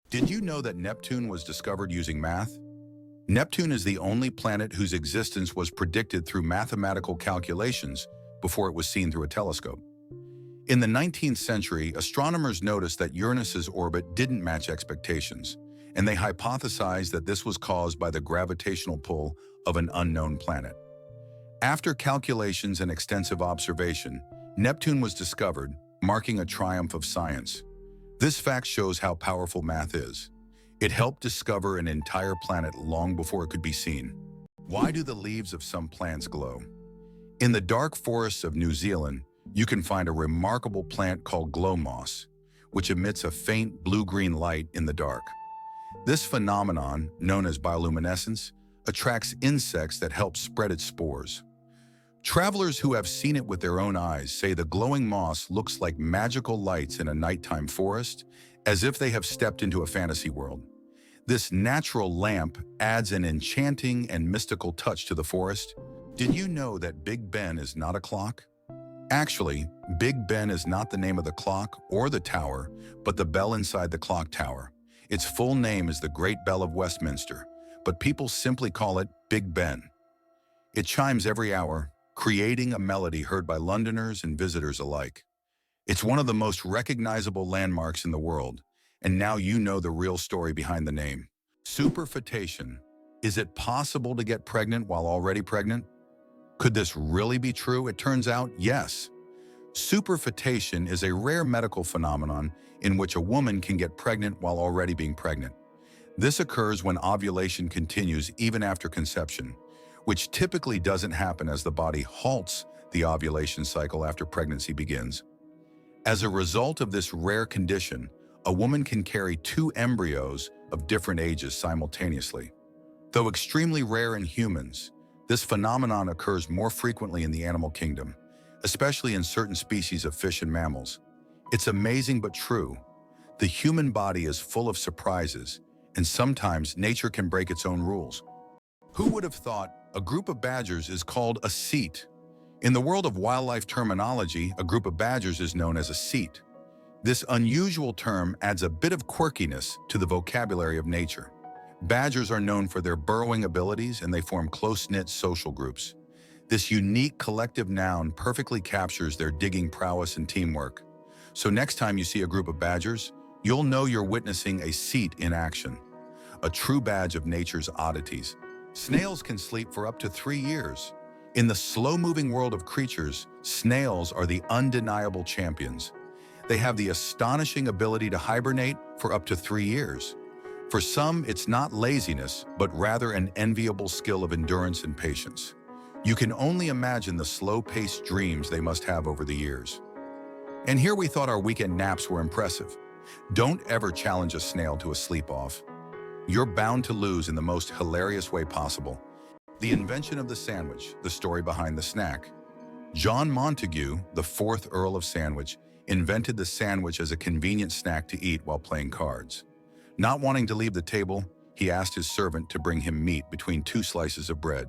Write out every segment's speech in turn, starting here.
Did you know that Neptune was discovered using math? Neptune is the only planet whose existence was predicted through mathematical calculations before it was seen through a telescope. In the 19th century, astronomers noticed that Uranus's orbit didn't match expectations, and they hypothesized that this was caused by the gravitational pull of an unknown planet. After calculations and extensive observation, Neptune was discovered, marking a triumph of science. This fact shows how powerful math is. It helped discover an entire planet long before it could be seen. Why do the leaves of some plants glow? In the dark forests of New Zealand, you can find a remarkable plant called glow moss, which emits a faint blue-green light in the dark. This phenomenon, known as bioluminescence, attracts insects that help spread its spores. Travelers who have seen it with their own eyes say the glowing moss looks like magical lights in a nighttime forest, as if they have stepped into a fantasy world. This natural lamp adds an enchanting and mystical touch to the forest. Did you know that Big Ben is not a clock? Actually, Big Ben is not the name of the clock or the tower, but the bell inside the clock tower. Its full name is the Great Bell of Westminster, but people simply call it Big Ben. It chimes every hour, creating a melody heard by Londoners and visitors alike. It's one of the most recognizable landmarks in the world, and now you know the real story behind the name. Superfetation. Is it possible to get pregnant while already pregnant? Could this really be true? It turns out, yes. Superfetation is a rare medical phenomenon in which a woman can get pregnant while already being pregnant. This occurs when ovulation continues even after conception, which typically doesn't happen as the body halts the ovulation cycle after pregnancy begins. As a result of this rare condition, a woman can carry two embryos of different ages simultaneously. Though extremely rare in humans, this phenomenon occurs more frequently in the animal kingdom, especially in certain species of fish and mammals. It's amazing but true. The human body is full of surprises, and sometimes nature can break its own rules. Who would have thought a group of badgers is called a cete? In the world of wildlife terminology, a group of badgers is known as a cete. This unusual term adds a bit of quirkiness to the vocabulary of nature. Badgers are known for their burrowing abilities, and they form close-knit social groups. This unique collective noun perfectly captures their digging prowess and teamwork. So next time you see a group of badgers, you'll know you're witnessing a cete in action, a true badge of nature's oddities. Snails can sleep for up to 3 years. In the slow-moving world of creatures, snails are the undeniable champions. They have the astonishing ability to hibernate for up to 3 years. For some, it's not laziness, but rather an enviable skill of endurance and patience. You can only imagine the slow-paced dreams they must have over the years. And here we thought our weekend naps were impressive. Don't ever challenge a snail to a sleep-off. You're bound to lose in the most hilarious way possible. The invention of the sandwich, the story behind the snack. John Montagu, the 4th Earl of Sandwich, invented the sandwich as a convenient snack to eat while playing cards. Not wanting to leave the table, he asked his servant to bring him meat between 2 slices of bread.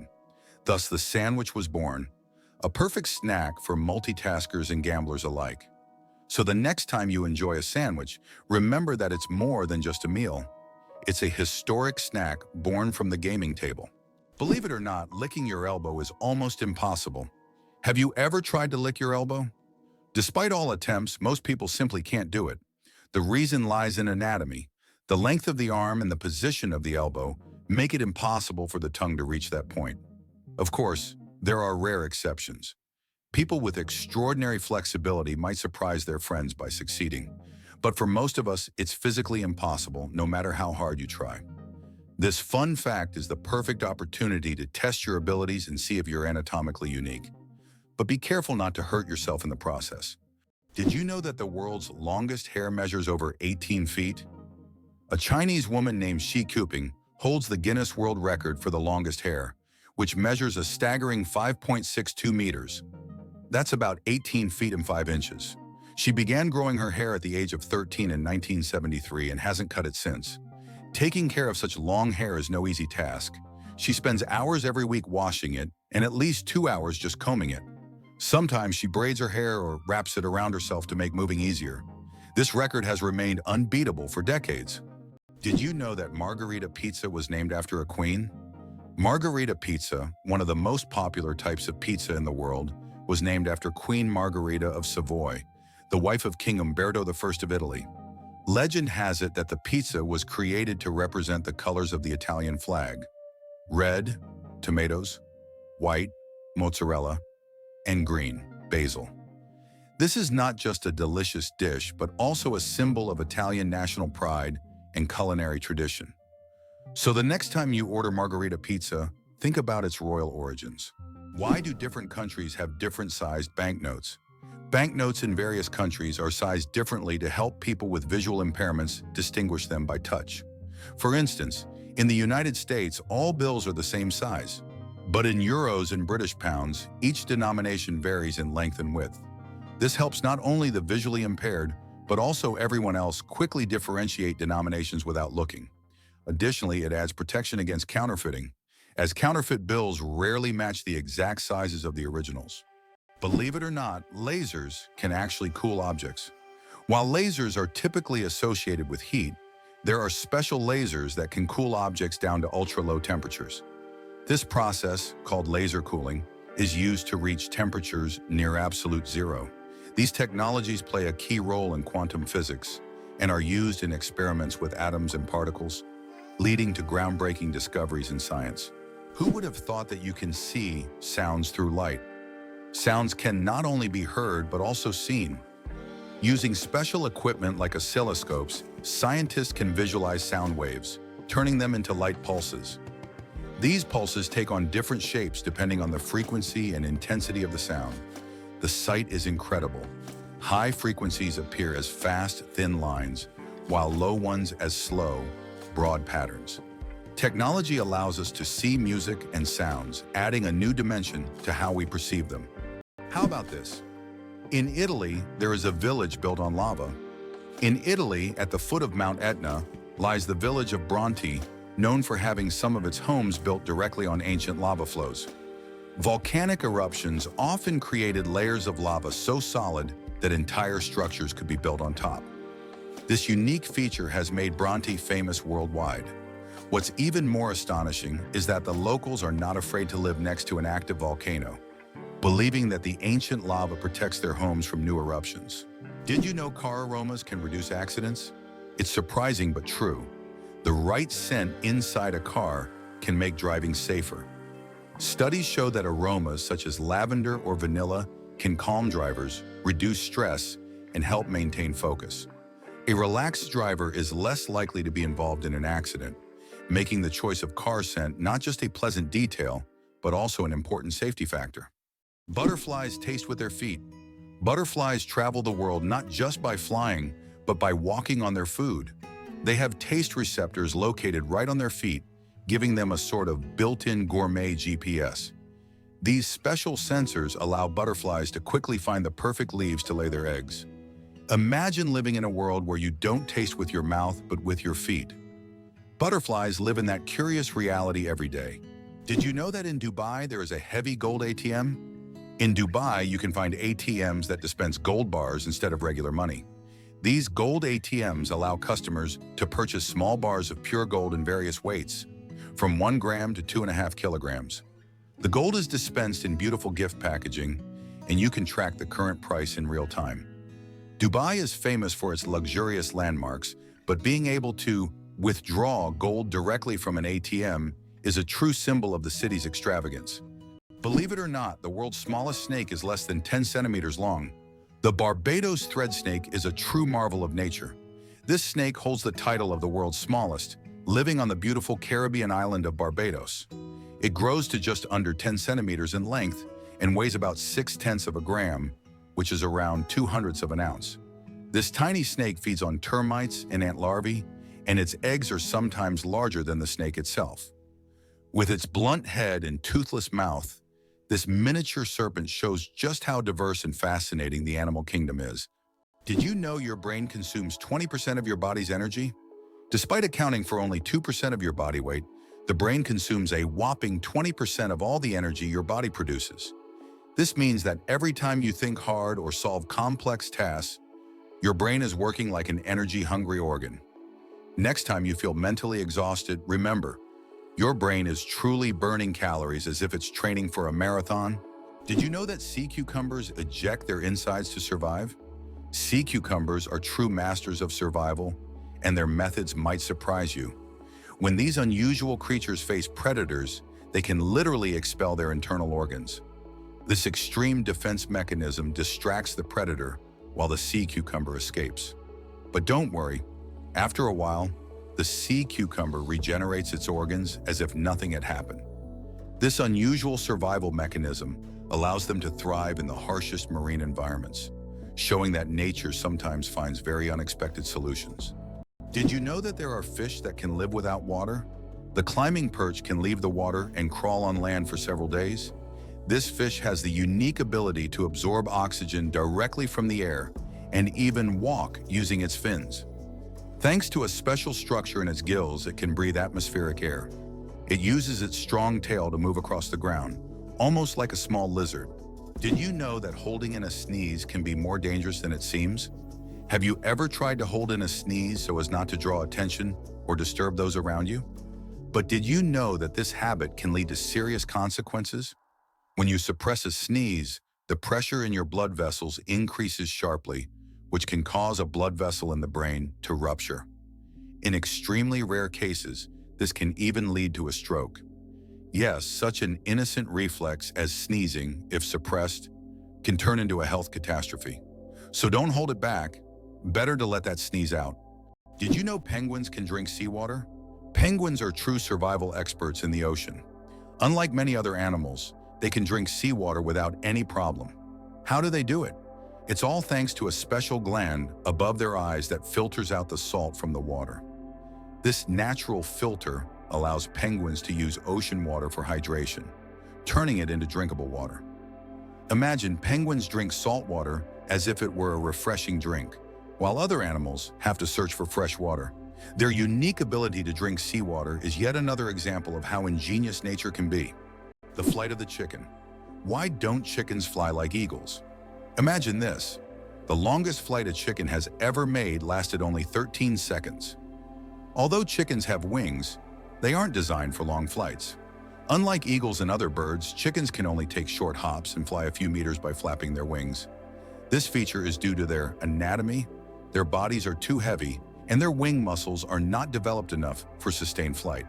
Thus, the sandwich was born, a perfect snack for multitaskers and gamblers alike. So the next time you enjoy a sandwich, remember that it's more than just a meal. It's a historic snack born from the gaming table. Believe it or not, licking your elbow is almost impossible. Have you ever tried to lick your elbow? Despite all attempts, most people simply can't do it. The reason lies in anatomy. The length of the arm and the position of the elbow make it impossible for the tongue to reach that point. Of course, there are rare exceptions. People with extraordinary flexibility might surprise their friends by succeeding. But for most of us, it's physically impossible, no matter how hard you try. This fun fact is the perfect opportunity to test your abilities and see if you're anatomically unique. But be careful not to hurt yourself in the process. Did you know that the world's longest hair measures over 18 feet? A Chinese woman named Shi Kuping holds the Guinness World Record for the longest hair, which measures a staggering 5.62 meters. That's about 18 feet and 5 inches. She began growing her hair at the age of 13 in 1973 and hasn't cut it since. Taking care of such long hair is no easy task. She spends hours every week washing it and at least 2 hours just combing it. Sometimes she braids her hair or wraps it around herself to make moving easier. This record has remained unbeatable for decades. Did you know that Margherita pizza was named after a queen? Margherita pizza, one of the most popular types of pizza in the world, was named after Queen Margherita of Savoy, the wife of King Umberto I of Italy. Legend has it that the pizza was created to represent the colors of the Italian flag: red, tomatoes; white, mozzarella; and green, basil. This is not just a delicious dish, but also a symbol of Italian national pride and culinary tradition. So the next time you order Margherita pizza, think about its royal origins. Why do different countries have different sized banknotes? Banknotes in various countries are sized differently to help people with visual impairments distinguish them by touch. For instance, in the United States, all bills are the same size. But in euros and British pounds, each denomination varies in length and width. This helps not only the visually impaired, but also everyone else quickly differentiate denominations without looking. Additionally, it adds protection against counterfeiting, as counterfeit bills rarely match the exact sizes of the originals. Believe it or not, lasers can actually cool objects. While lasers are typically associated with heat, there are special lasers that can cool objects down to ultra-low temperatures. This process, called laser cooling, is used to reach temperatures near absolute zero. These technologies play a key role in quantum physics and are used in experiments with atoms and particles, leading to groundbreaking discoveries in science. Who would have thought that you can see sounds through light? Sounds can not only be heard, but also seen. Using special equipment like oscilloscopes, scientists can visualize sound waves, turning them into light pulses. These pulses take on different shapes depending on the frequency and intensity of the sound. The sight is incredible. High frequencies appear as fast, thin lines, while low ones as slow, broad patterns. Technology allows us to see music and sounds, adding a new dimension to how we perceive them. How about this? In Italy, there is a village built on lava. In Italy, at the foot of Mount Etna, lies the village of Bronte, known for having some of its homes built directly on ancient lava flows. Volcanic eruptions often created layers of lava so solid that entire structures could be built on top. This unique feature has made Bronte famous worldwide. What's even more astonishing is that the locals are not afraid to live next to an active volcano, believing that the ancient lava protects their homes from new eruptions. Did you know car aromas can reduce accidents? It's surprising but true. The right scent inside a car can make driving safer. Studies show that aromas such as lavender or vanilla can calm drivers, reduce stress, and help maintain focus. A relaxed driver is less likely to be involved in an accident, making the choice of car scent not just a pleasant detail, but also an important safety factor. Butterflies taste with their feet. Butterflies travel the world not just by flying, but by walking on their food. They have taste receptors located right on their feet, giving them a sort of built-in gourmet GPS. These special sensors allow butterflies to quickly find the perfect leaves to lay their eggs. Imagine living in a world where you don't taste with your mouth, but with your feet. Butterflies live in that curious reality every day. Did you know that in Dubai there is a heavy gold ATM? In Dubai, you can find ATMs that dispense gold bars instead of regular money. These gold ATMs allow customers to purchase small bars of pure gold in various weights, from 1 gram to 2.5 kilograms. The gold is dispensed in beautiful gift packaging, and you can track the current price in real time. Dubai is famous for its luxurious landmarks, but being able to withdraw gold directly from an ATM is a true symbol of the city's extravagance. Believe it or not, the world's smallest snake is less than 10 centimeters long. The Barbados thread snake is a true marvel of nature. This snake holds the title of the world's smallest, living on the beautiful Caribbean island of Barbados. It grows to just under 10 centimeters in length and weighs about 0.6 of a gram, which is around 0.02 of an ounce. This tiny snake feeds on termites and ant larvae, and its eggs are sometimes larger than the snake itself. With its blunt head and toothless mouth, this miniature serpent shows just how diverse and fascinating the animal kingdom is. Did you know your brain consumes 20% of your body's energy? Despite accounting for only 2% of your body weight, the brain consumes a whopping 20% of all the energy your body produces. This means that every time you think hard or solve complex tasks, your brain is working like an energy-hungry organ. Next time you feel mentally exhausted, remember, your brain is truly burning calories as if it's training for a marathon. Did you know that sea cucumbers eject their insides to survive? Sea cucumbers are true masters of survival, and their methods might surprise you. When these unusual creatures face predators, they can literally expel their internal organs. This extreme defense mechanism distracts the predator while the sea cucumber escapes. But don't worry, after a while, the sea cucumber regenerates its organs as if nothing had happened. This unusual survival mechanism allows them to thrive in the harshest marine environments, showing that nature sometimes finds very unexpected solutions. Did you know that there are fish that can live without water? The climbing perch can leave the water and crawl on land for several days. This fish has the unique ability to absorb oxygen directly from the air and even walk using its fins. Thanks to a special structure in its gills, it can breathe atmospheric air. It uses its strong tail to move across the ground, almost like a small lizard. Did you know that holding in a sneeze can be more dangerous than it seems? Have you ever tried to hold in a sneeze so as not to draw attention or disturb those around you? But did you know that this habit can lead to serious consequences? When you suppress a sneeze, the pressure in your blood vessels increases sharply, which can cause a blood vessel in the brain to rupture. In extremely rare cases, this can even lead to a stroke. Yes, such an innocent reflex as sneezing, if suppressed, can turn into a health catastrophe. So don't hold it back. Better to let that sneeze out. Did you know penguins can drink seawater? Penguins are true survival experts in the ocean. Unlike many other animals, they can drink seawater without any problem. How do they do it? It's all thanks to a special gland above their eyes that filters out the salt from the water. This natural filter allows penguins to use ocean water for hydration, turning it into drinkable water. Imagine penguins drink salt water as if it were a refreshing drink, while other animals have to search for fresh water. Their unique ability to drink seawater is yet another example of how ingenious nature can be. The flight of the chicken. Why don't chickens fly like eagles? Imagine this. The longest flight a chicken has ever made lasted only 13 seconds. Although chickens have wings, they aren't designed for long flights. Unlike eagles and other birds, chickens can only take short hops and fly a few meters by flapping their wings. This feature is due to their anatomy. Their bodies are too heavy, and their wing muscles are not developed enough for sustained flight.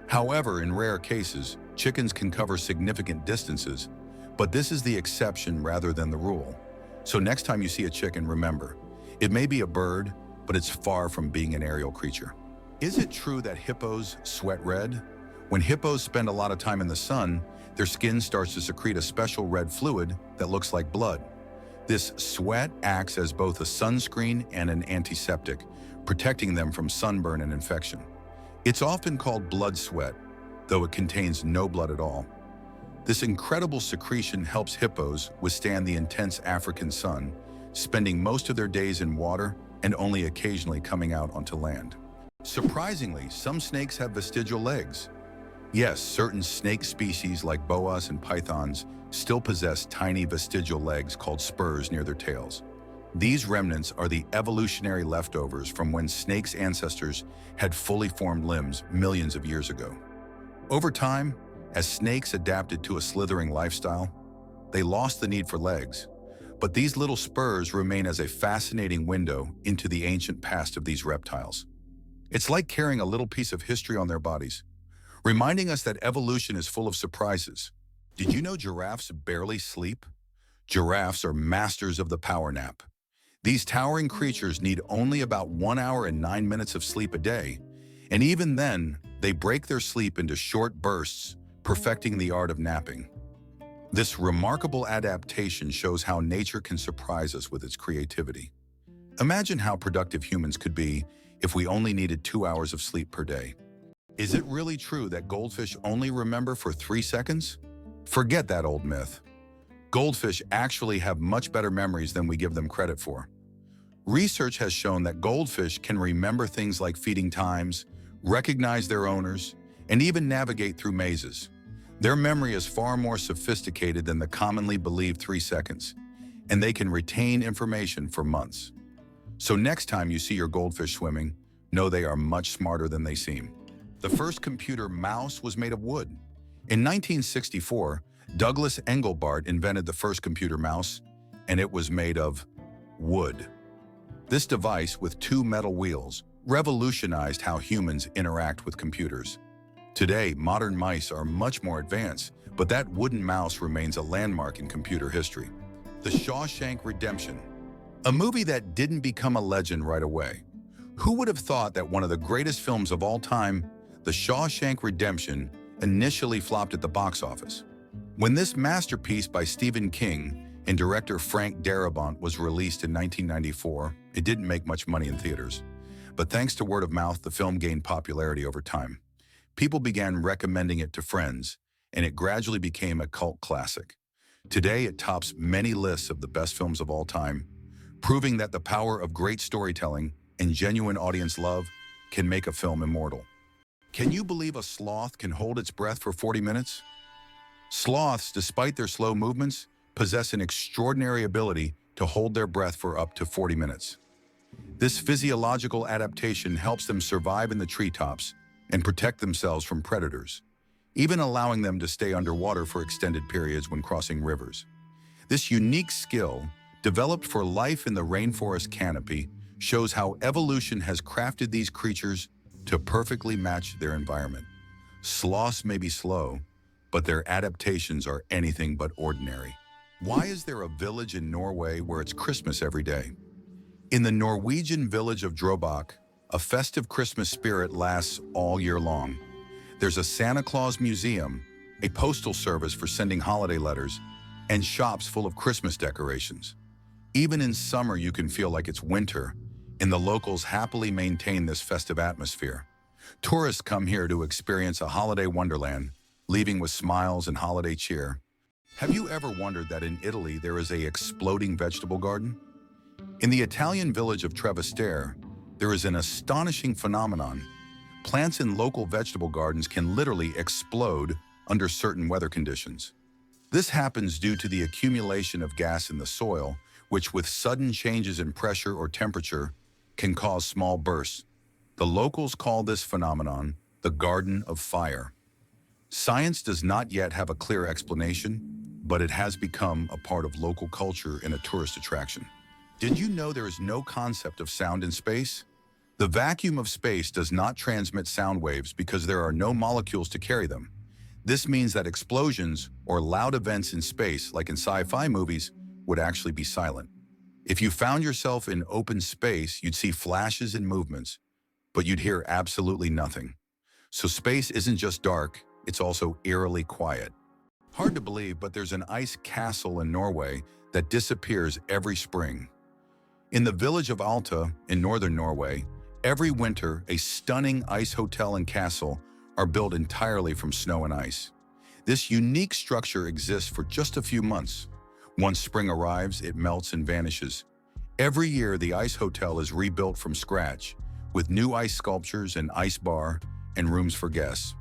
However, in rare cases, chickens can cover significant distances, but this is the exception rather than the rule. So next time you see a chicken, remember, it may be a bird, but it's far from being an aerial creature. Is it true that hippos sweat red? When hippos spend a lot of time in the sun, their skin starts to secrete a special red fluid that looks like blood. This sweat acts as both a sunscreen and an antiseptic, protecting them from sunburn and infection. It's often called blood sweat, though it contains no blood at all. This incredible secretion helps hippos withstand the intense African sun, spending most of their days in water and only occasionally coming out onto land. Surprisingly, some snakes have vestigial legs. Yes, certain snake species like boas and pythons still possess tiny vestigial legs called spurs near their tails. These remnants are the evolutionary leftovers from when snakes' ancestors had fully formed limbs millions of years ago. Over time, as snakes adapted to a slithering lifestyle, they lost the need for legs. But these little spurs remain as a fascinating window into the ancient past of these reptiles. It's like carrying a little piece of history on their bodies, reminding us that evolution is full of surprises. Did you know giraffes barely sleep? Giraffes are masters of the power nap. These towering creatures need only about 1 hour and 9 minutes of sleep a day, and even then, they break their sleep into short bursts, perfecting the art of napping. This remarkable adaptation shows how nature can surprise us with its creativity. Imagine how productive humans could be if we only needed 2 hours of sleep per day. Is it really true that goldfish only remember for 3 seconds? Forget that old myth. Goldfish actually have much better memories than we give them credit for. Research has shown that goldfish can remember things like feeding times, recognize their owners, and even navigate through mazes. Their memory is far more sophisticated than the commonly believed 3 seconds, and they can retain information for months. So next time you see your goldfish swimming, No, they are much smarter than they seem. The first computer mouse was made of wood. In 1964, Douglas Engelbart invented the first computer mouse, and it was made of wood. This device, with two metal wheels, revolutionized how humans interact with computers. Today, modern mice are much more advanced, but that wooden mouse remains a landmark in computer history. The Shawshank Redemption, a movie that didn't become a legend right away. Who would have thought that one of the greatest films of all time, The Shawshank Redemption, initially flopped at the box office? When this masterpiece by Stephen King and director Frank Darabont was released in 1994, it didn't make much money in theaters. But thanks to word of mouth, the film gained popularity over time. People began recommending it to friends, and it gradually became a cult classic. Today, it tops many lists of the best films of all time, proving that the power of great storytelling and genuine audience love can make a film immortal. Can you believe a sloth can hold its breath for 40 minutes? Sloths, despite their slow movements, possess an extraordinary ability to hold their breath for up to 40 minutes. This physiological adaptation helps them survive in the treetops and protect themselves from predators, even allowing them to stay underwater for extended periods when crossing rivers. This unique skill, developed for life in the rainforest canopy, shows how evolution has crafted these creatures to perfectly match their environment. Sloths may be slow, but their adaptations are anything but ordinary. Why is there a village in Norway where it's Christmas every day? In the Norwegian village of Drøbak, a festive Christmas spirit lasts all year long. There's a Santa Claus museum, a postal service for sending holiday letters, and shops full of Christmas decorations. Even in summer, you can feel like it's winter, and the locals happily maintain this festive atmosphere. Tourists come here to experience a holiday wonderland, leaving with smiles and holiday cheer. Have you ever wondered that in Italy there is an exploding vegetable garden? In the Italian village of Trevestare, there is an astonishing phenomenon. Plants in local vegetable gardens can literally explode under certain weather conditions. This happens due to the accumulation of gas in the soil, which with sudden changes in pressure or temperature can cause small bursts. The locals call this phenomenon the Garden of Fire. Science does not yet have a clear explanation, but it has become a part of local culture and a tourist attraction. Did you know there is no concept of sound in space? The vacuum of space does not transmit sound waves because there are no molecules to carry them. This means that explosions or loud events in space, like in sci-fi movies, would actually be silent. If you found yourself in open space, you'd see flashes and movements, but you'd hear absolutely nothing. So space isn't just dark, it's also eerily quiet. Hard to believe, but there's an ice castle in Norway that disappears every spring. In the village of Alta in northern Norway, every winter a stunning ice hotel and castle are built entirely from snow and ice. This unique structure exists for just a few months. Once spring arrives, it melts and vanishes. Every year, the ice hotel is rebuilt from scratch, with new ice sculptures, an ice bar, and rooms for guests.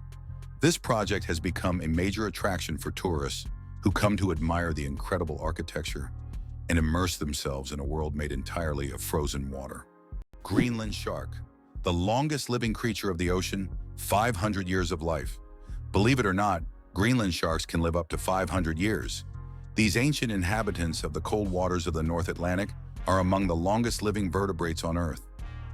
This project has become a major attraction for tourists who come to admire the incredible architecture and immerse themselves in a world made entirely of frozen water. Greenland shark, the longest living creature of the ocean, 500 years of life. Believe it or not, Greenland sharks can live up to 500 years. These ancient inhabitants of the cold waters of the North Atlantic are among the longest living vertebrates on Earth.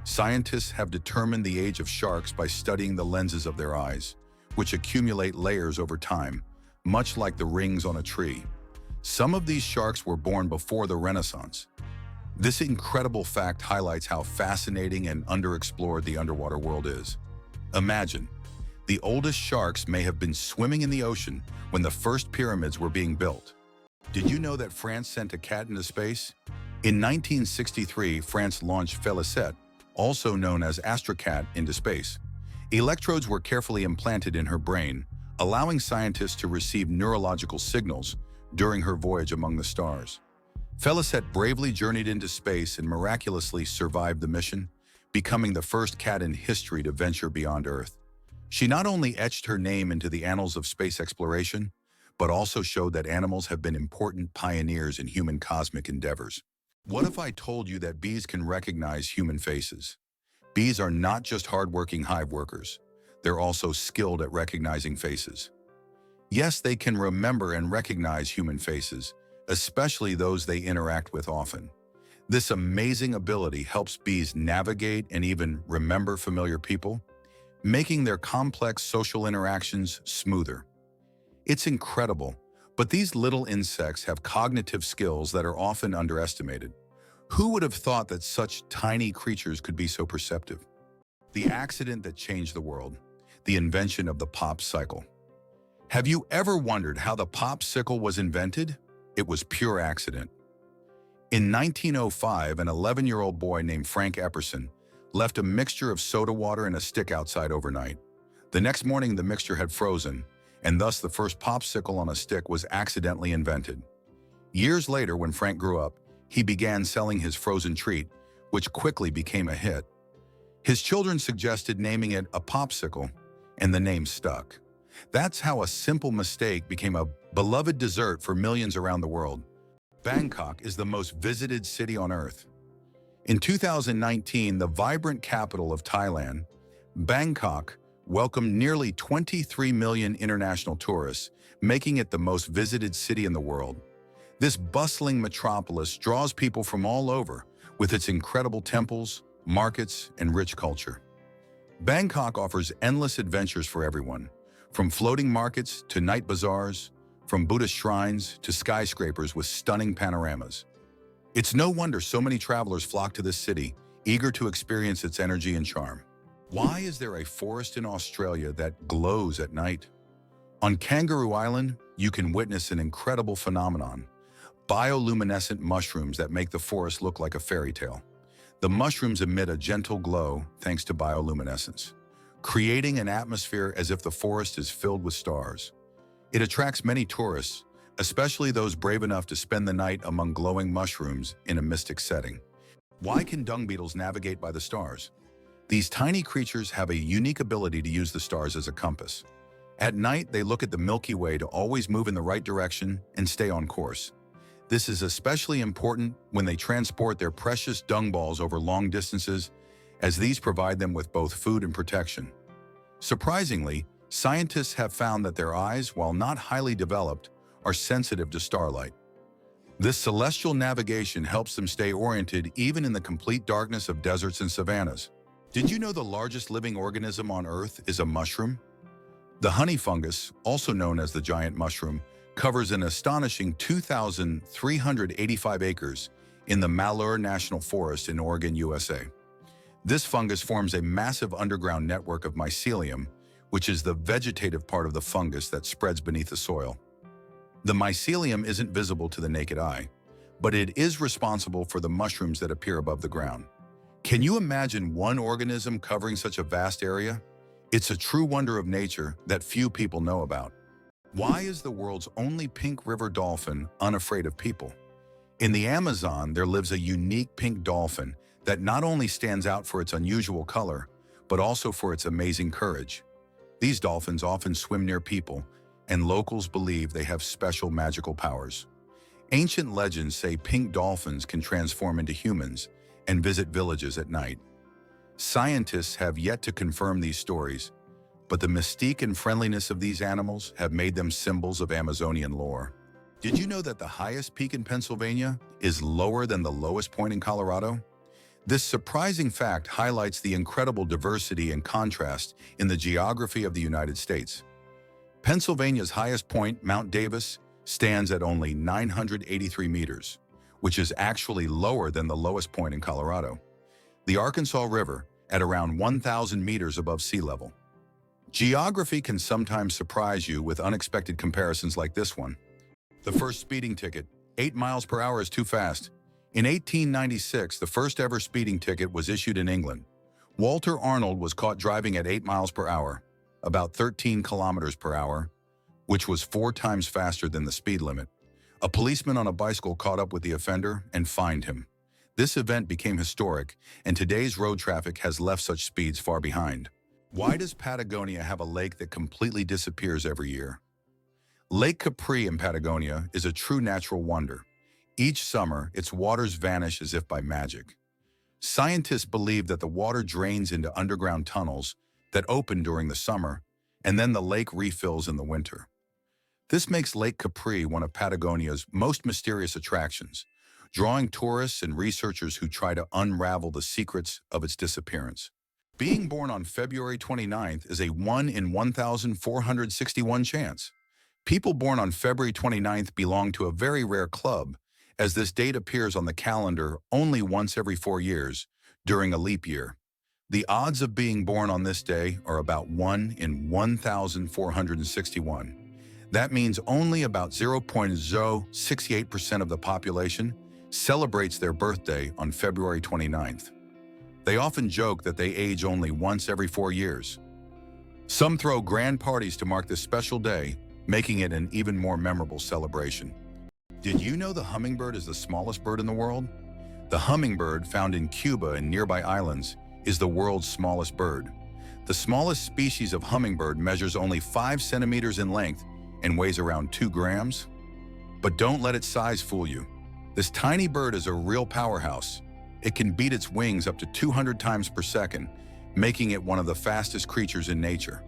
Scientists have determined the age of sharks by studying the lenses of their eyes, which accumulate layers over time, much like the rings on a tree. Some of these sharks were born before the Renaissance. This incredible fact highlights how fascinating and underexplored the underwater world is. Imagine, the oldest sharks may have been swimming in the ocean when the first pyramids were being built. Did you know that France sent a cat into space? In 1963, France launched Félicette, also known as Astrocat, into space. Electrodes were carefully implanted in her brain, allowing scientists to receive neurological signals during her voyage among the stars. Félicette bravely journeyed into space and miraculously survived the mission, becoming the first cat in history to venture beyond Earth. She not only etched her name into the annals of space exploration, but also showed that animals have been important pioneers in human cosmic endeavors. What if I told you that bees can recognize human faces? Bees are not just hardworking hive workers. They're also skilled at recognizing faces. Yes, they can remember and recognize human faces, especially those they interact with often. This amazing ability helps bees navigate and even remember familiar people, making their complex social interactions smoother. It's incredible, but these little insects have cognitive skills that are often underestimated. Who would have thought that such tiny creatures could be so perceptive? The accident that changed the world, the invention of the popsicle. Have you ever wondered how the popsicle was invented? It was pure accident. In 1905, an 11-year-old boy named Frank Epperson left a mixture of soda water and a stick outside overnight. The next morning, the mixture had frozen, and thus the first popsicle on a stick was accidentally invented. Years later, when Frank grew up, he began selling his frozen treat, which quickly became a hit. His children suggested naming it a popsicle, and the name stuck. That's how a simple mistake became a beloved dessert for millions around the world. Bangkok is the most visited city on Earth. In 2019, the vibrant capital of Thailand, Bangkok welcomed nearly 23 million international tourists, making it the most visited city in the world. This bustling metropolis draws people from all over with its incredible temples, markets, and rich culture. Bangkok offers endless adventures for everyone, from floating markets to night bazaars, from Buddhist shrines to skyscrapers with stunning panoramas. It's no wonder so many travelers flock to this city, eager to experience its energy and charm. Why is there a forest in Australia that glows at night? On Kangaroo Island, you can witness an incredible phenomenon: bioluminescent mushrooms that make the forest look like a fairy tale. The mushrooms emit a gentle glow thanks to bioluminescence, creating an atmosphere as if the forest is filled with stars. It attracts many tourists, especially those brave enough to spend the night among glowing mushrooms in a mystic setting. Why can dung beetles navigate by the stars? These tiny creatures have a unique ability to use the stars as a compass. At night, they look at the Milky Way to always move in the right direction and stay on course. This is especially important when they transport their precious dung balls over long distances, as these provide them with both food and protection. Surprisingly, scientists have found that their eyes, while not highly developed, are sensitive to starlight. This celestial navigation helps them stay oriented even in the complete darkness of deserts and savannas. Did you know the largest living organism on Earth is a mushroom? The honey fungus, also known as the giant mushroom, covers an astonishing 2,385 acres in the Malheur National Forest in Oregon, USA. This fungus forms a massive underground network of mycelium, which is the vegetative part of the fungus that spreads beneath the soil. The mycelium isn't visible to the naked eye, but it is responsible for the mushrooms that appear above the ground. Can you imagine one organism covering such a vast area? It's a true wonder of nature that few people know about. Why is the world's only pink river dolphin unafraid of people? In the Amazon, there lives a unique pink dolphin that not only stands out for its unusual color, but also for its amazing courage. These dolphins often swim near people, and locals believe they have special magical powers. Ancient legends say pink dolphins can transform into humans and visit villages at night. Scientists have yet to confirm these stories, but the mystique and friendliness of these animals have made them symbols of Amazonian lore. Did you know that the highest peak in Pennsylvania is lower than the lowest point in Colorado? This surprising fact highlights the incredible diversity and contrast in the geography of the United States. Pennsylvania's highest point, Mount Davis, stands at only 983 meters, which is actually lower than the lowest point in Colorado. The Arkansas River, at around 1,000 meters above sea level. Geography can sometimes surprise you with unexpected comparisons like this one. The first speeding ticket, 8 miles per hour is too fast. In 1896, the first ever speeding ticket was issued in England. Walter Arnold was caught driving at 8 miles per hour, about 13 kilometers per hour, which was 4 times faster than the speed limit. A policeman on a bicycle caught up with the offender and fined him. This event became historic, and today's road traffic has left such speeds far behind. Why does Patagonia have a lake that completely disappears every year? Lake Capri in Patagonia is a true natural wonder. Each summer, its waters vanish as if by magic. Scientists believe that the water drains into underground tunnels that open during the summer, and then the lake refills in the winter. This makes Lake Capri one of Patagonia's most mysterious attractions, drawing tourists and researchers who try to unravel the secrets of its disappearance. Being born on February 29th is a 1 in 1,461 chance. People born on February 29th belong to a very rare club, as this date appears on the calendar only once every 4 years, during a leap year. The odds of being born on this day are about 1 in 1,461. That means only about 0.068% of the population celebrates their birthday on February 29th. They often joke that they age only once every 4 years. Some throw grand parties to mark this special day, making it an even more memorable celebration. Did you know the hummingbird is the smallest bird in the world? The hummingbird, found in Cuba and nearby islands, is the world's smallest bird. The smallest species of hummingbird measures only 5 centimeters in length and weighs around 2 grams. But don't let its size fool you. This tiny bird is a real powerhouse. It can beat its wings up to 200 times per second, making it one of the fastest creatures in nature.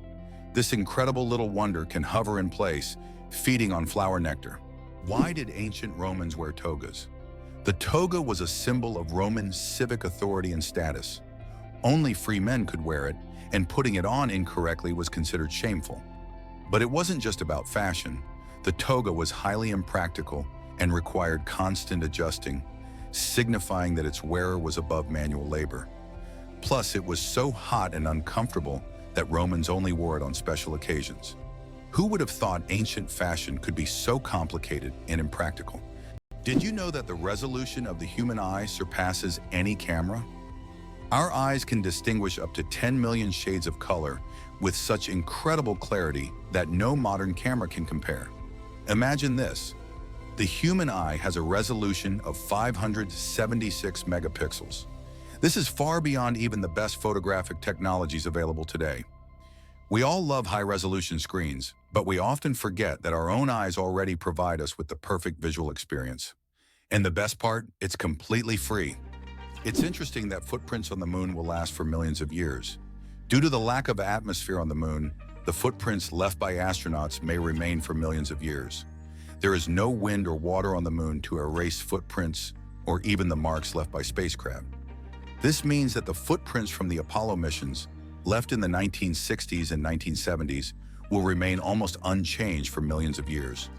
This incredible little wonder can hover in place, feeding on flower nectar. Why did ancient Romans wear togas? The toga was a symbol of Roman civic authority and status. Only free men could wear it, and putting it on incorrectly was considered shameful. But it wasn't just about fashion. The toga was highly impractical and required constant adjusting, signifying that its wearer was above manual labor. Plus, it was so hot and uncomfortable that Romans only wore it on special occasions. Who would have thought ancient fashion could be so complicated and impractical? Did you know that the resolution of the human eye surpasses any camera? Our eyes can distinguish up to 10 million shades of color with such incredible clarity that no modern camera can compare. Imagine this. The human eye has a resolution of 576 megapixels. This is far beyond even the best photographic technologies available today. We all love high-resolution screens, but we often forget that our own eyes already provide us with the perfect visual experience. And the best part, it's completely free. It's interesting that footprints on the moon will last for millions of years. Due to the lack of atmosphere on the moon, the footprints left by astronauts may remain for millions of years. There is no wind or water on the moon to erase footprints or even the marks left by spacecraft. This means that the footprints from the Apollo missions, left in the 1960s and 1970s, will remain almost unchanged for millions of years.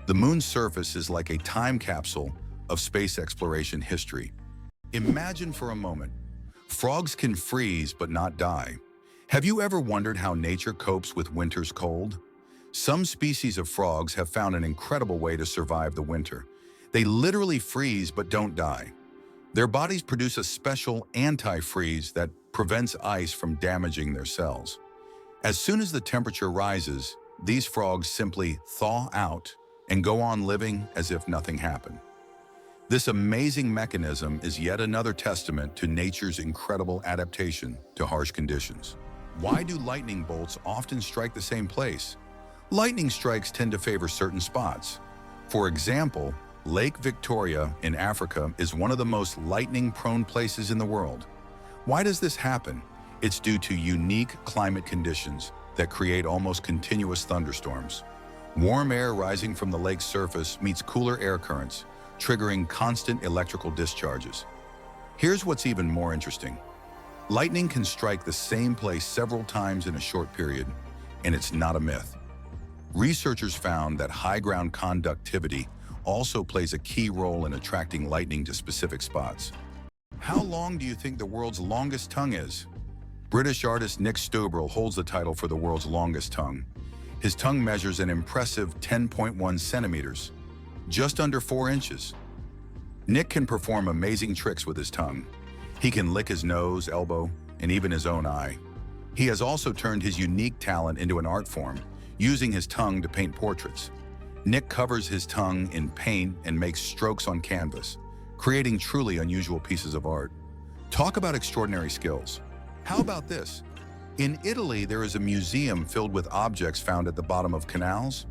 The moon's surface is like a time capsule of space exploration history. Imagine for a moment, frogs can freeze but not die. Have you ever wondered how nature copes with winter's cold? Some species of frogs have found an incredible way to survive the winter. They literally freeze but don't die. Their bodies produce a special anti-freeze that prevents ice from damaging their cells. As soon as the temperature rises, these frogs simply thaw out and go on living as if nothing happened. This amazing mechanism is yet another testament to nature's incredible adaptation to harsh conditions. Why do lightning bolts often strike the same place? Lightning strikes tend to favor certain spots. For example, Lake Victoria in Africa is one of the most lightning-prone places in the world. Why does this happen? It's due to unique climate conditions that create almost continuous thunderstorms. Warm air rising from the lake's surface meets cooler air currents, triggering constant electrical discharges. Here's what's even more interesting. Lightning can strike the same place several times in a short period, and it's not a myth. Researchers found that high ground conductivity also plays a key role in attracting lightning to specific spots. How long do you think the world's longest tongue is? British artist Nick Stubrel holds the title for the world's longest tongue. His tongue measures an impressive 10.1 centimeters, just under 4 inches. Nick can perform amazing tricks with his tongue. He can lick his nose, elbow, and even his own eye. He has also turned his unique talent into an art form, using his tongue to paint portraits. Nick covers his tongue in paint and makes strokes on canvas, creating truly unusual pieces of art. Talk about extraordinary skills. How about this? In Italy, there is a museum filled with objects found at the bottom of canals.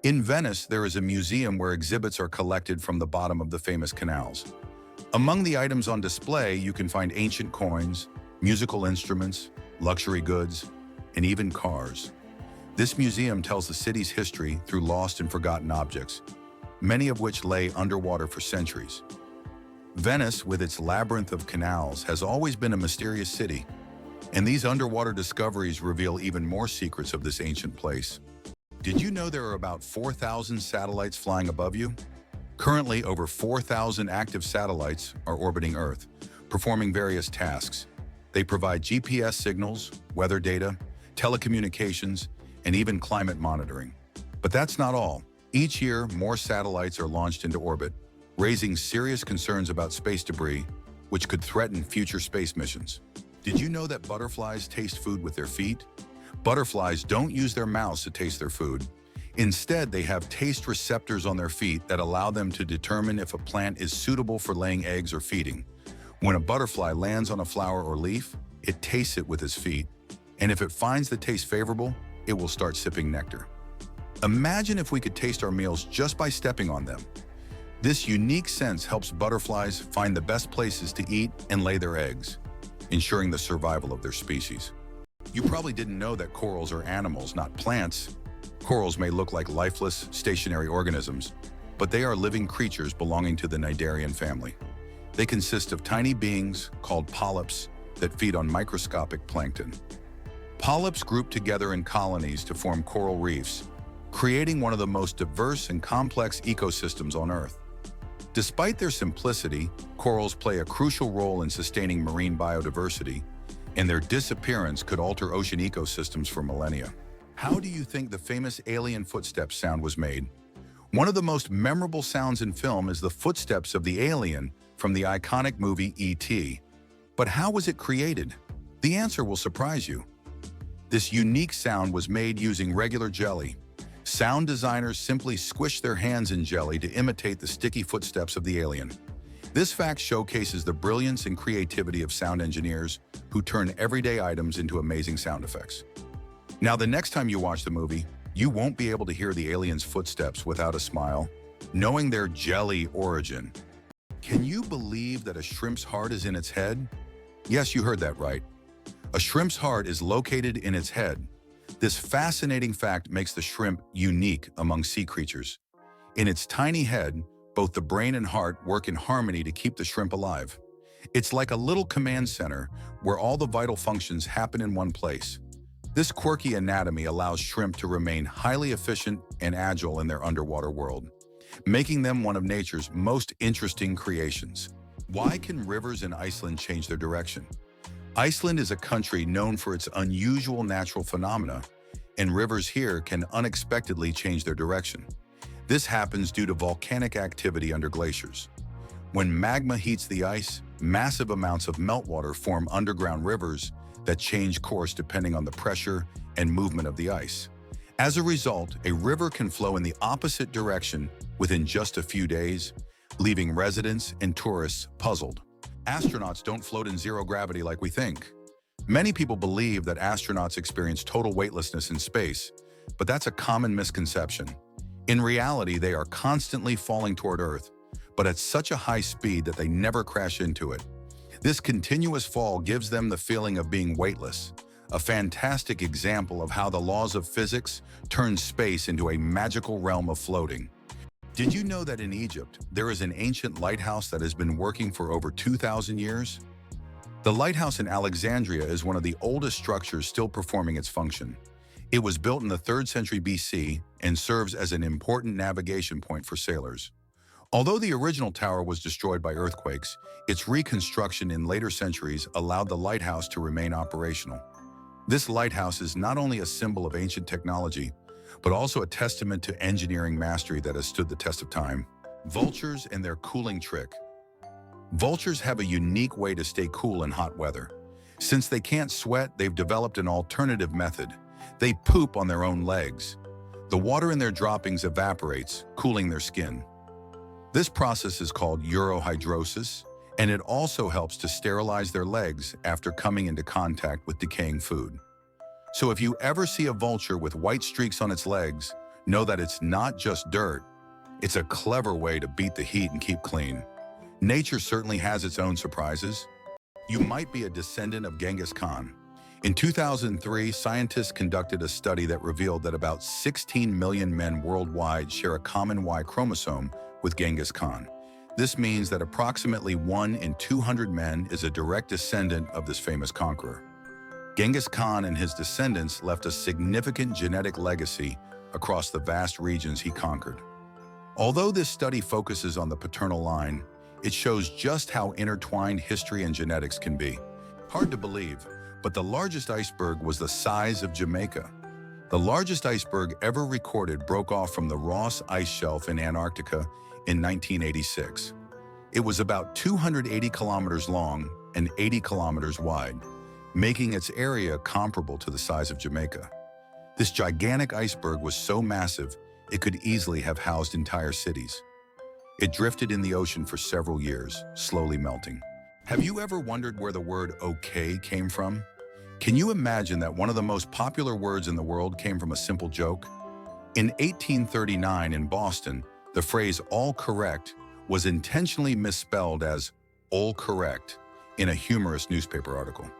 In Venice, there is a museum where exhibits are collected from the bottom of the famous canals. Among the items on display, you can find ancient coins, musical instruments, luxury goods, and even cars. This museum tells the city's history through lost and forgotten objects, many of which lay underwater for centuries. Venice, with its labyrinth of canals, has always been a mysterious city, and these underwater discoveries reveal even more secrets of this ancient place. Did you know there are about 4,000 satellites flying above you? Currently, over 4,000 active satellites are orbiting Earth, performing various tasks. They provide GPS signals, weather data, telecommunications, and even climate monitoring. But that's not all. Each year, more satellites are launched into orbit, raising serious concerns about space debris, which could threaten future space missions. Did you know that butterflies taste food with their feet? Butterflies don't use their mouths to taste their food. Instead, they have taste receptors on their feet that allow them to determine if a plant is suitable for laying eggs or feeding. When a butterfly lands on a flower or leaf, it tastes it with its feet, and if it finds the taste favorable, it will start sipping nectar. Imagine if we could taste our meals just by stepping on them. This unique sense helps butterflies find the best places to eat and lay their eggs, ensuring the survival of their species. You probably didn't know that corals are animals, not plants. Corals may look like lifeless, stationary organisms, but they are living creatures belonging to the cnidarian family. They consist of tiny beings called polyps that feed on microscopic plankton. Polyps group together in colonies to form coral reefs, creating one of the most diverse and complex ecosystems on Earth. Despite their simplicity, corals play a crucial role in sustaining marine biodiversity, and their disappearance could alter ocean ecosystems for millennia. How do you think the famous alien footsteps sound was made? One of the most memorable sounds in film is the footsteps of the alien from the iconic movie E.T. But how was it created? The answer will surprise you. This unique sound was made using regular jelly. Sound designers simply squish their hands in jelly to imitate the sticky footsteps of the alien. This fact showcases the brilliance and creativity of sound engineers who turn everyday items into amazing sound effects. Now, the next time you watch the movie, you won't be able to hear the alien's footsteps without a smile, knowing their jelly origin. Can you believe that a shrimp's heart is in its head? Yes, you heard that right. A shrimp's heart is located in its head. This fascinating fact makes the shrimp unique among sea creatures. In its tiny head, both the brain and heart work in harmony to keep the shrimp alive. It's like a little command center where all the vital functions happen in one place. This quirky anatomy allows shrimp to remain highly efficient and agile in their underwater world, making them one of nature's most interesting creations. Why can rivers in Iceland change their direction? Iceland is a country known for its unusual natural phenomena, and rivers here can unexpectedly change their direction. This happens due to volcanic activity under glaciers. When magma heats the ice, massive amounts of meltwater form underground rivers that change course depending on the pressure and movement of the ice. As a result, a river can flow in the opposite direction within just a few days, leaving residents and tourists puzzled. Astronauts don't float in zero gravity like we think. Many people believe that astronauts experience total weightlessness in space, but that's a common misconception. In reality, they are constantly falling toward Earth, but at such a high speed that they never crash into it. This continuous fall gives them the feeling of being weightless, a fantastic example of how the laws of physics turn space into a magical realm of floating. Did you know that in Egypt, there is an ancient lighthouse that has been working for over 2,000 years? The lighthouse in Alexandria is one of the oldest structures still performing its function. It was built in the 3rd century BC and serves as an important navigation point for sailors. Although the original tower was destroyed by earthquakes, its reconstruction in later centuries allowed the lighthouse to remain operational. This lighthouse is not only a symbol of ancient technology, but also a testament to engineering mastery that has stood the test of time. Vultures and their cooling trick. Vultures have a unique way to stay cool in hot weather. Since they can't sweat, they've developed an alternative method. They poop on their own legs. The water in their droppings evaporates, cooling their skin. This process is called urohydrosis, and it also helps to sterilize their legs after coming into contact with decaying food. So if you ever see a vulture with white streaks on its legs, know that it's not just dirt. It's a clever way to beat the heat and keep clean. Nature certainly has its own surprises. You might be a descendant of Genghis Khan. In 2003, scientists conducted a study that revealed that about 16 million men worldwide share a common Y chromosome with Genghis Khan. This means that approximately 1 in 200 men is a direct descendant of this famous conqueror. Genghis Khan and his descendants left a significant genetic legacy across the vast regions he conquered. Although this study focuses on the paternal line, it shows just how intertwined history and genetics can be. Hard to believe, but the largest iceberg was the size of Jamaica. The largest iceberg ever recorded broke off from the Ross Ice Shelf in Antarctica in 1986. It was about 280 kilometers long and 80 kilometers wide, making its area comparable to the size of Jamaica. This gigantic iceberg was so massive, it could easily have housed entire cities. It drifted in the ocean for several years, slowly melting. Have you ever wondered where the word okay came from? Can you imagine that one of the most popular words in the world came from a simple joke? In 1839 in Boston, the phrase all correct was intentionally misspelled as all correct in a humorous newspaper article.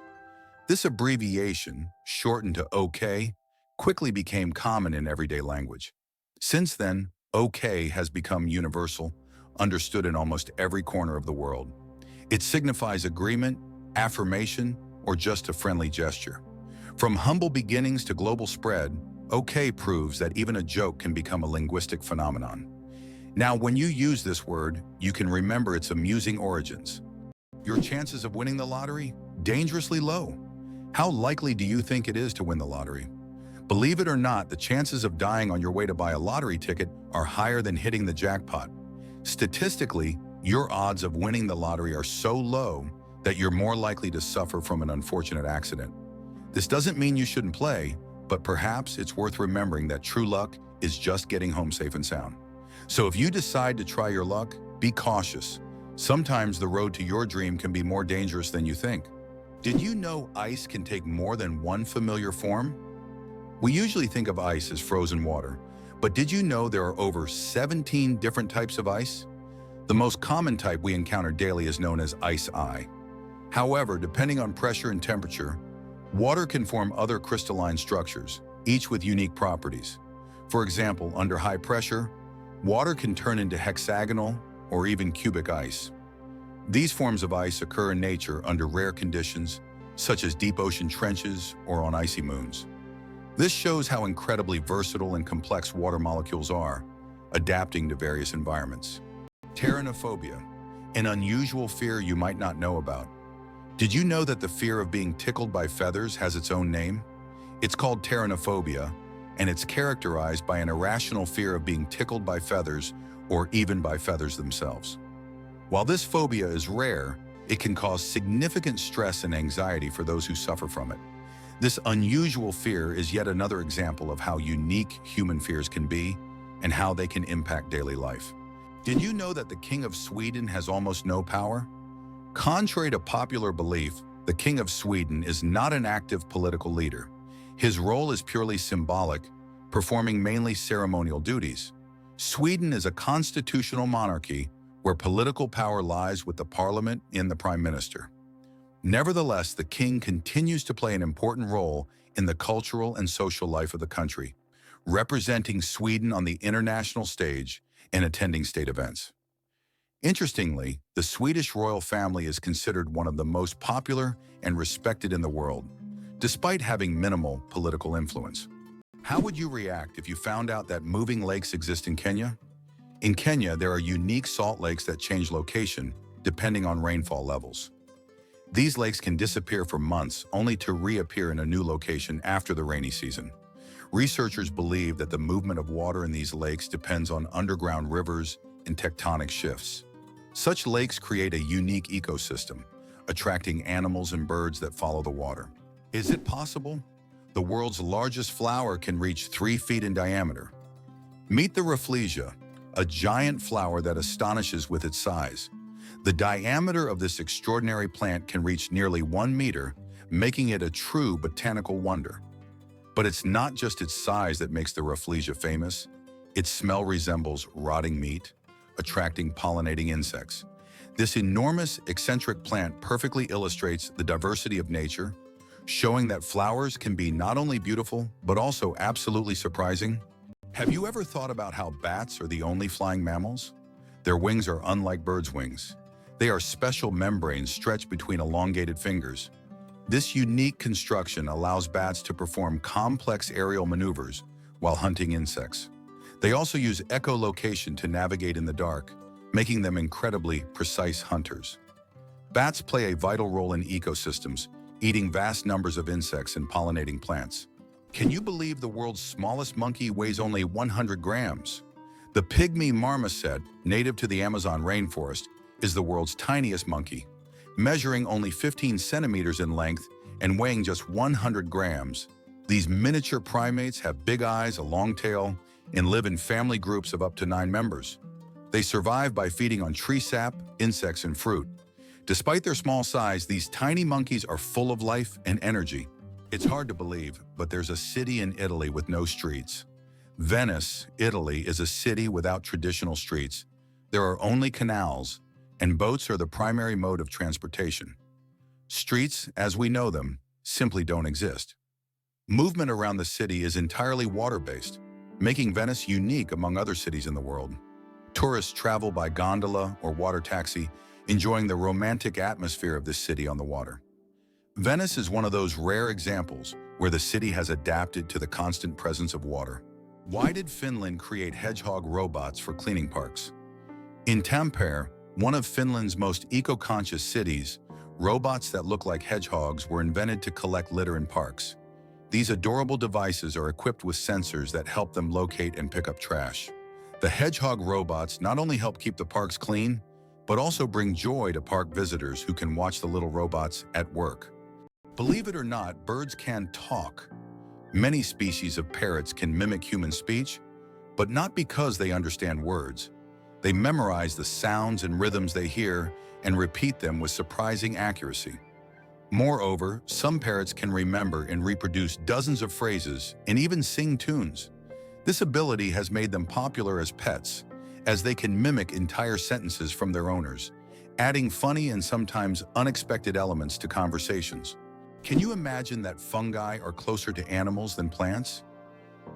This abbreviation, shortened to OK, quickly became common in everyday language. Since then, OK has become universal, understood in almost every corner of the world. It signifies agreement, affirmation, or just a friendly gesture. From humble beginnings to global spread, OK proves that even a joke can become a linguistic phenomenon. Now, when you use this word, you can remember its amusing origins. Your chances of winning the lottery? Dangerously low. How likely do you think it is to win the lottery? Believe it or not, the chances of dying on your way to buy a lottery ticket are higher than hitting the jackpot. Statistically, your odds of winning the lottery are so low that you're more likely to suffer from an unfortunate accident. This doesn't mean you shouldn't play, but perhaps it's worth remembering that true luck is just getting home safe and sound. So if you decide to try your luck, be cautious. Sometimes the road to your dream can be more dangerous than you think. Did you know ice can take more than one familiar form? We usually think of ice as frozen water, but did you know there are over 17 different types of ice? The most common type we encounter daily is known as ice. However, depending on pressure and temperature, water can form other crystalline structures, each with unique properties. For example, under high pressure, water can turn into hexagonal or even cubic ice. These forms of ice occur in nature under rare conditions, such as deep ocean trenches or on icy moons. This shows how incredibly versatile and complex water molecules are, adapting to various environments. Pteronophobia, an unusual fear you might not know about. Did you know that the fear of being tickled by feathers has its own name? It's called pteronophobia, and it's characterized by an irrational fear of being tickled by feathers or even by feathers themselves. While this phobia is rare, it can cause significant stress and anxiety for those who suffer from it. This unusual fear is yet another example of how unique human fears can be and how they can impact daily life. Did you know that the King of Sweden has almost no power? Contrary to popular belief, the King of Sweden is not an active political leader. His role is purely symbolic, performing mainly ceremonial duties. Sweden is a constitutional monarchy where political power lies with the parliament and the prime minister. Nevertheless, the king continues to play an important role in the cultural and social life of the country, representing Sweden on the international stage and attending state events. Interestingly, the Swedish royal family is considered one of the most popular and respected in the world, despite having minimal political influence. How would you react if you found out that moving lakes exist in Kenya? In Kenya, there are unique salt lakes that change location depending on rainfall levels. These lakes can disappear for months only to reappear in a new location after the rainy season. Researchers believe that the movement of water in these lakes depends on underground rivers and tectonic shifts. Such lakes create a unique ecosystem, attracting animals and birds that follow the water. Is it possible? The world's largest flower can reach 3 feet in diameter. Meet the rafflesia, a giant flower that astonishes with its size. The diameter of this extraordinary plant can reach nearly 1 meter, making it a true botanical wonder. But it's not just its size that makes the rafflesia famous. Its smell resembles rotting meat, attracting pollinating insects. This enormous, eccentric plant perfectly illustrates the diversity of nature, showing that flowers can be not only beautiful, but also absolutely surprising. Have you ever thought about how bats are the only flying mammals? Their wings are unlike birds' wings. They are special membranes stretched between elongated fingers. This unique construction allows bats to perform complex aerial maneuvers while hunting insects. They also use echolocation to navigate in the dark, making them incredibly precise hunters. Bats play a vital role in ecosystems, eating vast numbers of insects and pollinating plants. Can you believe the world's smallest monkey weighs only 100 grams? The pygmy marmoset, native to the Amazon rainforest, is the world's tiniest monkey, measuring only 15 centimeters in length and weighing just 100 grams. These miniature primates have big eyes, a long tail, and live in family groups of up to 9 members. They survive by feeding on tree sap, insects, and fruit. Despite their small size, these tiny monkeys are full of life and energy. It's hard to believe, but there's a city in Italy with no streets. Venice, Italy, is a city without traditional streets. There are only canals, and boats are the primary mode of transportation. Streets, as we know them, simply don't exist. Movement around the city is entirely water-based, making Venice unique among other cities in the world. Tourists travel by gondola or water taxi, enjoying the romantic atmosphere of this city on the water. Venice is one of those rare examples where the city has adapted to the constant presence of water. Why did Finland create hedgehog robots for cleaning parks? In Tampere, one of Finland's most eco-conscious cities, robots that look like hedgehogs were invented to collect litter in parks. These adorable devices are equipped with sensors that help them locate and pick up trash. The hedgehog robots not only help keep the parks clean, but also bring joy to park visitors who can watch the little robots at work. Believe it or not, birds can talk. Many species of parrots can mimic human speech, but not because they understand words. They memorize the sounds and rhythms they hear and repeat them with surprising accuracy. Moreover, some parrots can remember and reproduce dozens of phrases and even sing tunes. This ability has made them popular as pets, as they can mimic entire sentences from their owners, adding funny and sometimes unexpected elements to conversations. Can you imagine that fungi are closer to animals than plants?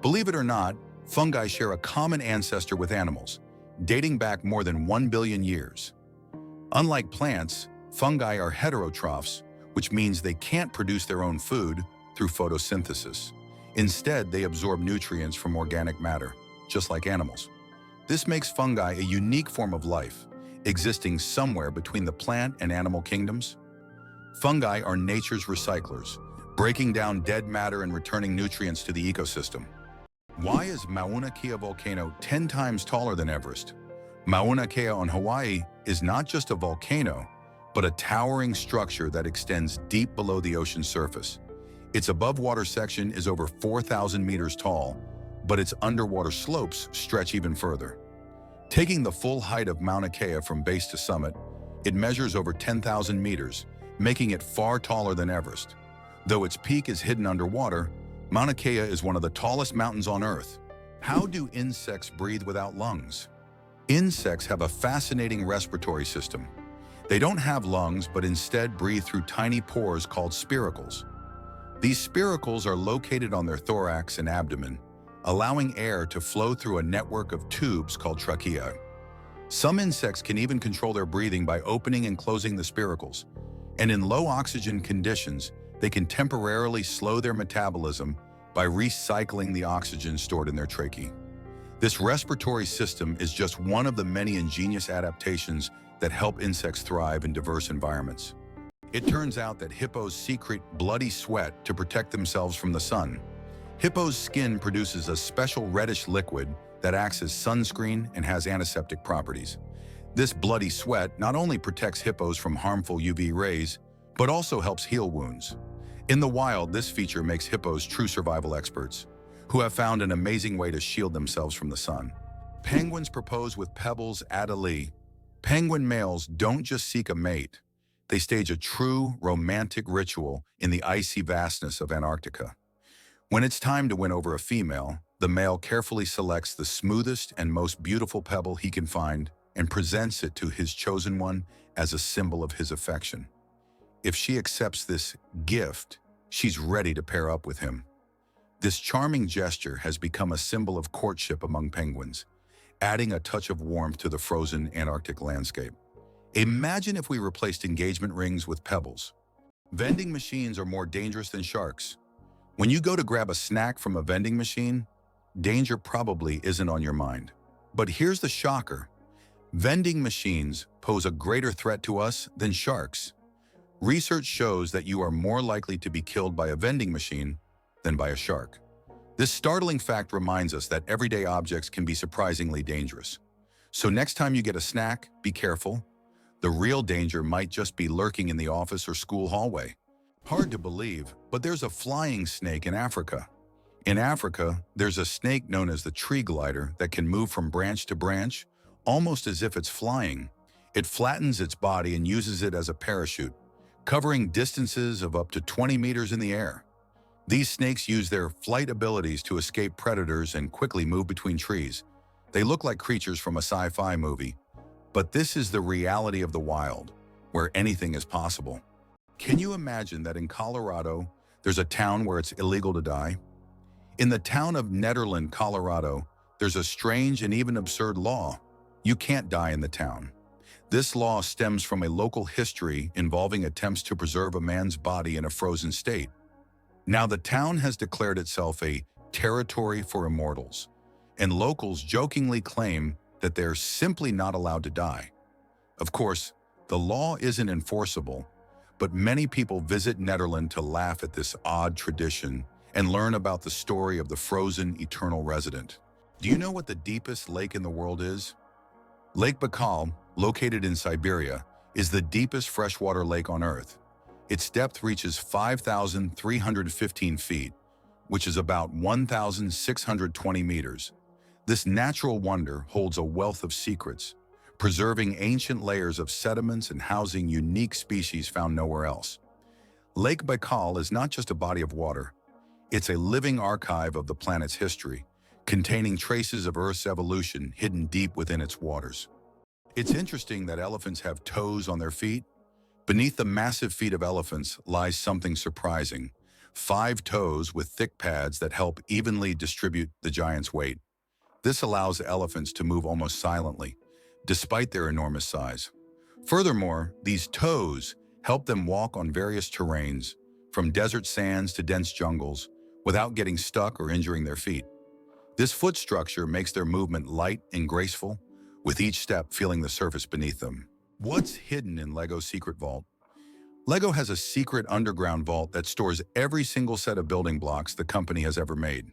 Believe it or not, fungi share a common ancestor with animals, dating back more than 1 billion years. Unlike plants, fungi are heterotrophs, which means they can't produce their own food through photosynthesis. Instead, they absorb nutrients from organic matter, just like animals. This makes fungi a unique form of life, existing somewhere between the plant and animal kingdoms. Fungi are nature's recyclers, breaking down dead matter and returning nutrients to the ecosystem. Why is Mauna Kea volcano 10 times taller than Everest? Mauna Kea on Hawaii is not just a volcano, but a towering structure that extends deep below the ocean's surface. Its above-water section is over 4,000 meters tall, but its underwater slopes stretch even further. Taking the full height of Mauna Kea from base to summit, it measures over 10,000 meters, making it far taller than Everest. Though its peak is hidden underwater, Mauna Kea is one of the tallest mountains on Earth. How do insects breathe without lungs? Insects have a fascinating respiratory system. They don't have lungs, but instead breathe through tiny pores called spiracles. These spiracles are located on their thorax and abdomen, allowing air to flow through a network of tubes called tracheae. Some insects can even control their breathing by opening and closing the spiracles, and in low oxygen conditions, they can temporarily slow their metabolism by recycling the oxygen stored in their tracheae. This respiratory system is just one of the many ingenious adaptations that help insects thrive in diverse environments. It turns out that hippos secrete bloody sweat to protect themselves from the sun. Hippos' skin produces a special reddish liquid that acts as sunscreen and has antiseptic properties. This bloody sweat not only protects hippos from harmful UV rays, but also helps heal wounds. In the wild, this feature makes hippos true survival experts, who have found an amazing way to shield themselves from the sun. Penguins propose with pebbles at a lee. Penguin males don't just seek a mate, they stage a true romantic ritual in the icy vastness of Antarctica. When it's time to win over a female, the male carefully selects the smoothest and most beautiful pebble he can find and presents it to his chosen one as a symbol of his affection. If she accepts this gift, she's ready to pair up with him. This charming gesture has become a symbol of courtship among penguins, adding a touch of warmth to the frozen Antarctic landscape. Imagine if we replaced engagement rings with pebbles. Vending machines are more dangerous than sharks. When you go to grab a snack from a vending machine, danger probably isn't on your mind. But here's the shocker. Vending machines pose a greater threat to us than sharks. Research shows that you are more likely to be killed by a vending machine than by a shark. This startling fact reminds us that everyday objects can be surprisingly dangerous. So next time you get a snack, be careful. The real danger might just be lurking in the office or school hallway. Hard to believe, but there's a flying snake in Africa. In Africa, there's a snake known as the tree glider that can move from branch to branch, almost as if it's flying. It flattens its body and uses it as a parachute, covering distances of up to 20 meters in the air. These snakes use their flight abilities to escape predators and quickly move between trees. They look like creatures from a sci-fi movie, but this is the reality of the wild, where anything is possible. Can you imagine that in Colorado, there's a town where it's illegal to die? In the town of Nederland, Colorado, there's a strange and even absurd law. You can't die in the town. This law stems from a local history involving attempts to preserve a man's body in a frozen state. Now, the town has declared itself a territory for immortals, and locals jokingly claim that they're simply not allowed to die. Of course, the law isn't enforceable, but many people visit Nederland to laugh at this odd tradition and learn about the story of the frozen eternal resident. Do you know what the deepest lake in the world is? Lake Baikal, located in Siberia, is the deepest freshwater lake on Earth. Its depth reaches 5,315 feet, which is about 1,620 meters. This natural wonder holds a wealth of secrets, preserving ancient layers of sediments and housing unique species found nowhere else. Lake Baikal is not just a body of water. It's a living archive of the planet's history, containing traces of Earth's evolution hidden deep within its waters. It's interesting that elephants have toes on their feet. Beneath the massive feet of elephants lies something surprising: 5 toes with thick pads that help evenly distribute the giant's weight. This allows elephants to move almost silently, despite their enormous size. Furthermore, these toes help them walk on various terrains, from desert sands to dense jungles, without getting stuck or injuring their feet. This foot structure makes their movement light and graceful, with each step feeling the surface beneath them. What's hidden in LEGO's secret vault? LEGO has a secret underground vault that stores every single set of building blocks the company has ever made.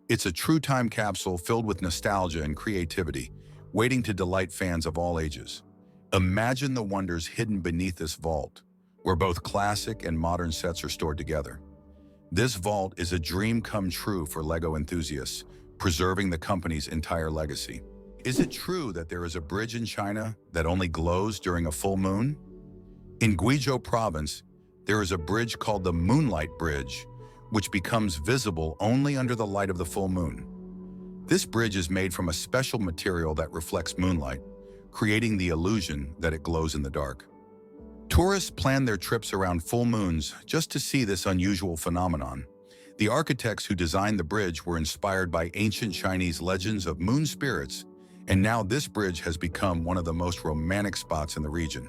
It's a true time capsule filled with nostalgia and creativity, waiting to delight fans of all ages. Imagine the wonders hidden beneath this vault, where both classic and modern sets are stored together. This vault is a dream come true for LEGO enthusiasts, preserving the company's entire legacy. Is it true that there is a bridge in China that only glows during a full moon? In Guizhou province, there is a bridge called the Moonlight Bridge, which becomes visible only under the light of the full moon. This bridge is made from a special material that reflects moonlight, creating the illusion that it glows in the dark. Tourists plan their trips around full moons just to see this unusual phenomenon. The architects who designed the bridge were inspired by ancient Chinese legends of moon spirits, and now this bridge has become one of the most romantic spots in the region.